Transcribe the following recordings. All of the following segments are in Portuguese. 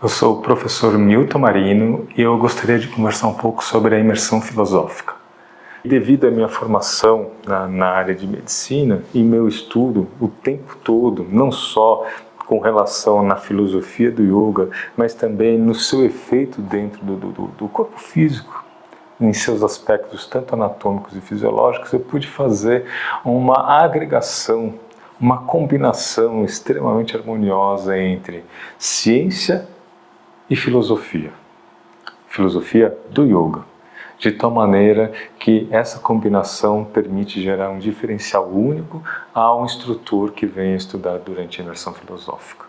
Eu sou o professor Milton Marino e eu gostaria de conversar um pouco sobre a imersão filosófica. Devido à minha formação na área de medicina e meu estudo o tempo todo, não só com relação na filosofia do yoga, mas também no seu efeito dentro do corpo físico, em seus aspectos tanto anatômicos e fisiológicos, eu pude fazer uma agregação, uma combinação extremamente harmoniosa entre ciência e filosofia do yoga, de tal maneira que essa combinação permite gerar um diferencial único a um instrutor que vem estudar durante a imersão filosófica.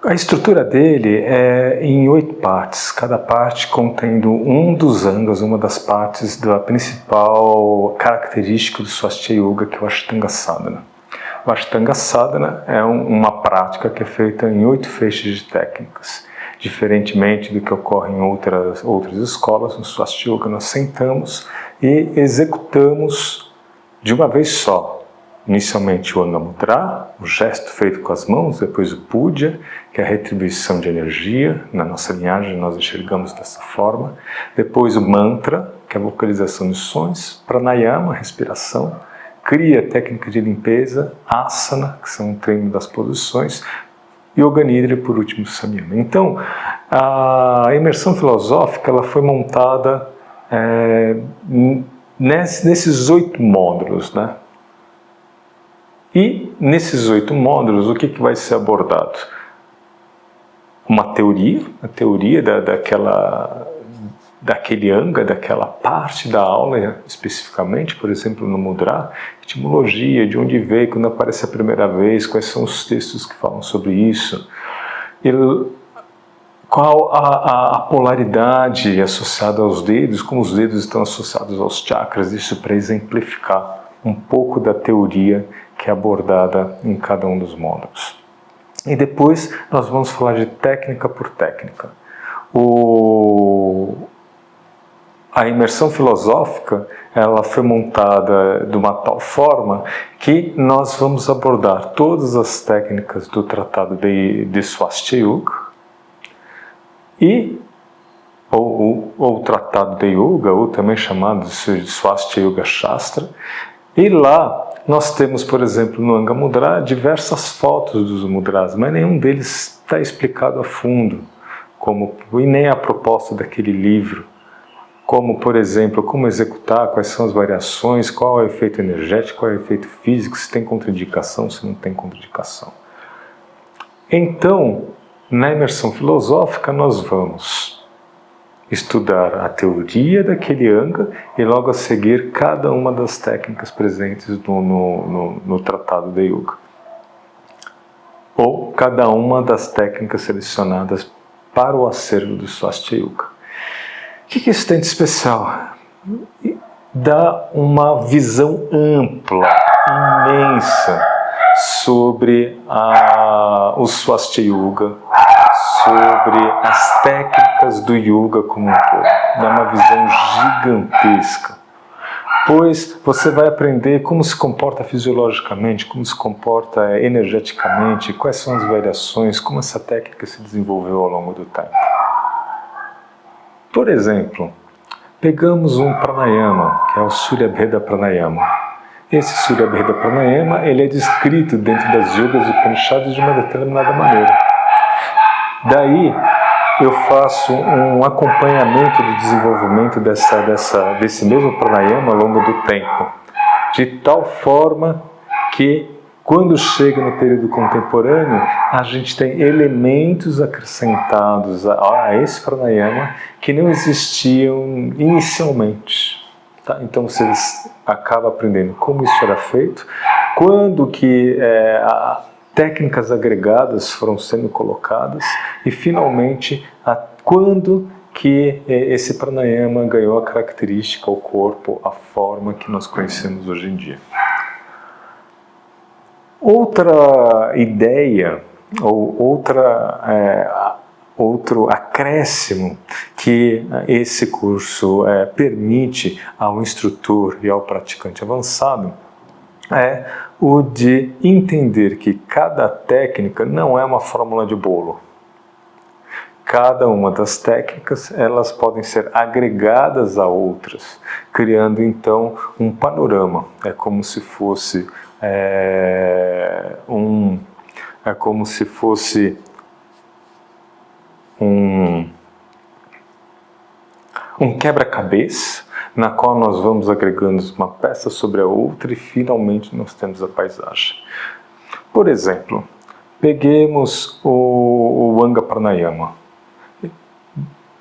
A estrutura dele é em 8 partes, cada parte contendo um dos angas, uma das partes da principal característica do Swastika Yoga, que é o Ashtanga Sadhana. O Ashtanga Sadhana é uma prática que é feita em 8 feixes de técnicas. Diferentemente do que ocorre em outras escolas, no Swastika Yoga nós sentamos e executamos de uma vez só. Inicialmente o Anga Mudra, o gesto feito com as mãos, depois o Puja, que é a retribuição de energia. Na nossa linhagem nós enxergamos dessa forma. Depois o Mantra, que é a vocalização de sons. Pranayama, respiração. Kriya, técnica de limpeza. Asana, que são o treino das posições. Yoga Nidra e por último Samyama. Então, a imersão filosófica ela foi montada nesses 8 módulos, né? E nesses 8 módulos, o que vai ser abordado? Uma teoria, a teoria daquele anga, daquela parte da aula especificamente, por exemplo no Mudra, etimologia, de onde veio, quando aparece a primeira vez, quais são os textos que falam sobre isso, qual a polaridade associada aos dedos, como os dedos estão associados aos chakras, isso para exemplificar um pouco da teoria que é abordada em cada um dos módulos. E depois nós vamos falar de técnica por técnica. A imersão filosófica ela foi montada de uma tal forma que nós vamos abordar todas as técnicas do tratado de Swastika Yoga ou o tratado de Yoga, ou também chamado de Swastika Yoga Shastra. E lá nós temos, por exemplo, no Anga Mudra, diversas fotos dos mudras, mas nenhum deles está explicado a fundo, e nem a proposta daquele livro. Como, por exemplo, como executar, quais são as variações, qual é o efeito energético, qual é o efeito físico, se tem contraindicação, se não tem contraindicação. Então, na imersão filosófica, nós vamos estudar a teoria daquele anga e logo a seguir cada uma das técnicas presentes no Tratado de Yoga. Ou cada uma das técnicas selecionadas para o acervo do Swastika Yoga. O que isso tem de especial? Dá uma visão ampla, imensa, sobre o Swastika Yoga, sobre as técnicas do yoga como um todo. Dá uma visão gigantesca. Pois você vai aprender como se comporta fisiologicamente, como se comporta energeticamente, quais são as variações, como essa técnica se desenvolveu ao longo do tempo. Por exemplo, pegamos um pranayama, que é o Surya Bheda Pranayama. Esse Surya Bheda Pranayama ele é descrito dentro das yogas e Upanishads de uma determinada maneira. Daí eu faço um acompanhamento do desenvolvimento desse mesmo pranayama ao longo do tempo, de tal forma que quando chega no período contemporâneo, a gente tem elementos acrescentados a esse pranayama que não existiam inicialmente. Tá? Então você acaba aprendendo como isso era feito, quando que técnicas agregadas foram sendo colocadas e finalmente quando que esse pranayama ganhou a característica, o corpo, a forma que nós conhecemos hoje em dia. Outra ideia ou outro acréscimo que esse curso permite ao instrutor e ao praticante avançado é o de entender que cada técnica não é uma fórmula de bolo. cada uma das técnicas, elas podem ser agregadas a outras, criando então um panorama. É como se fosse um quebra-cabeça, na qual nós vamos agregando uma peça sobre a outra e finalmente nós temos a paisagem. Por exemplo, peguemos o Anga Pranayama.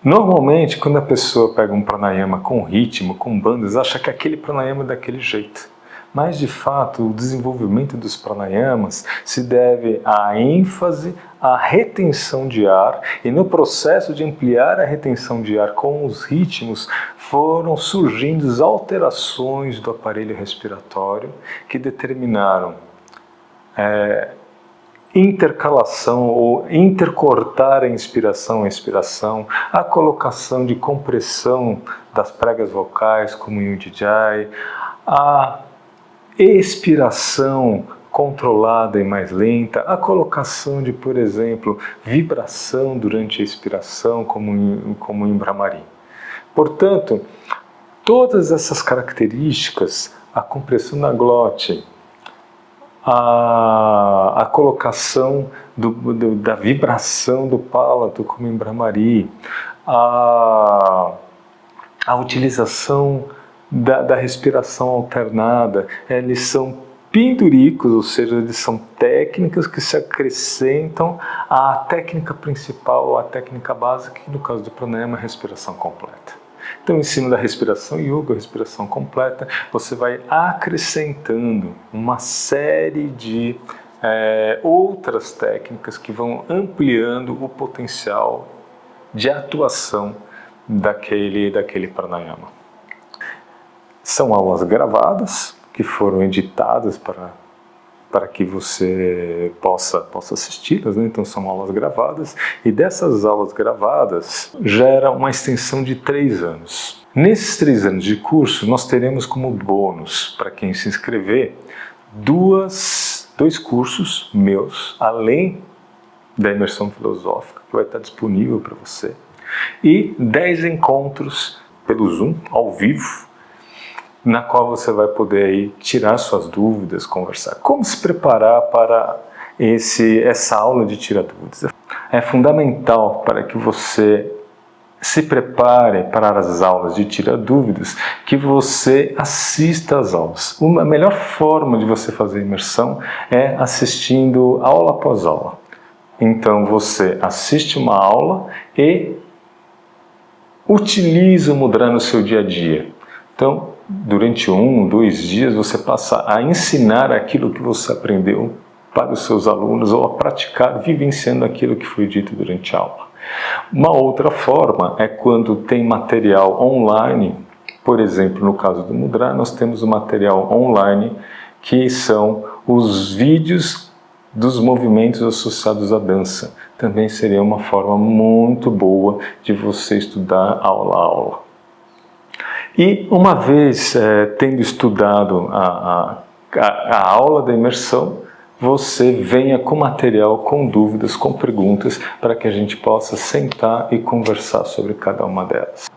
Normalmente, quando a pessoa pega um pranayama com ritmo, com bandas, acha que aquele pranayama é daquele jeito. Mas, de fato, o desenvolvimento dos pranayamas se deve à ênfase, à retenção de ar, e no processo de ampliar a retenção de ar com os ritmos, foram surgindo alterações do aparelho respiratório que determinaram intercalação ou intercortar a inspiração e a expiração, a colocação de compressão das pregas vocais, como em Ujjayi, a expiração controlada e mais lenta, a colocação de, por exemplo, vibração durante a expiração, como em Bhramari. Portanto, todas essas características, a compressão na glote, a colocação da vibração do palato, como em Bhramari, a utilização da respiração alternada, eles são pinduricos, ou seja, eles são técnicas que se acrescentam à técnica principal, à técnica básica, que no caso do pranayama é a respiração completa. Então, em cima da respiração yoga, respiração completa, você vai acrescentando uma série de outras técnicas que vão ampliando o potencial de atuação daquele pranayama. São aulas gravadas, que foram editadas para que você possa assisti-las, né? Então são aulas gravadas, e dessas aulas gravadas gera uma extensão de 3 anos. Nesses 3 anos de curso, nós teremos como bônus, para quem se inscrever, 2 cursos meus, além da imersão filosófica, que vai estar disponível para você, e 10 encontros pelo Zoom, ao vivo, na qual você vai poder aí tirar suas dúvidas, conversar. Como se preparar para essa aula de tirar dúvidas? É fundamental para que você se prepare para as aulas de tirar dúvidas, que você assista às aulas. A melhor forma de você fazer imersão é assistindo aula após aula. Então você assiste uma aula e utiliza o Mudra no seu dia a dia. Então, durante 1, 2 dias, você passa a ensinar aquilo que você aprendeu para os seus alunos ou a praticar, vivenciando aquilo que foi dito durante a aula. Uma outra forma é quando tem material online. Por exemplo, no caso do Mudra, nós temos o material online, que são os vídeos dos movimentos associados à dança. Também seria uma forma muito boa de você estudar aula a aula. E uma vez tendo estudado a aula da imersão, você venha com material, com dúvidas, com perguntas, para que a gente possa sentar e conversar sobre cada uma delas.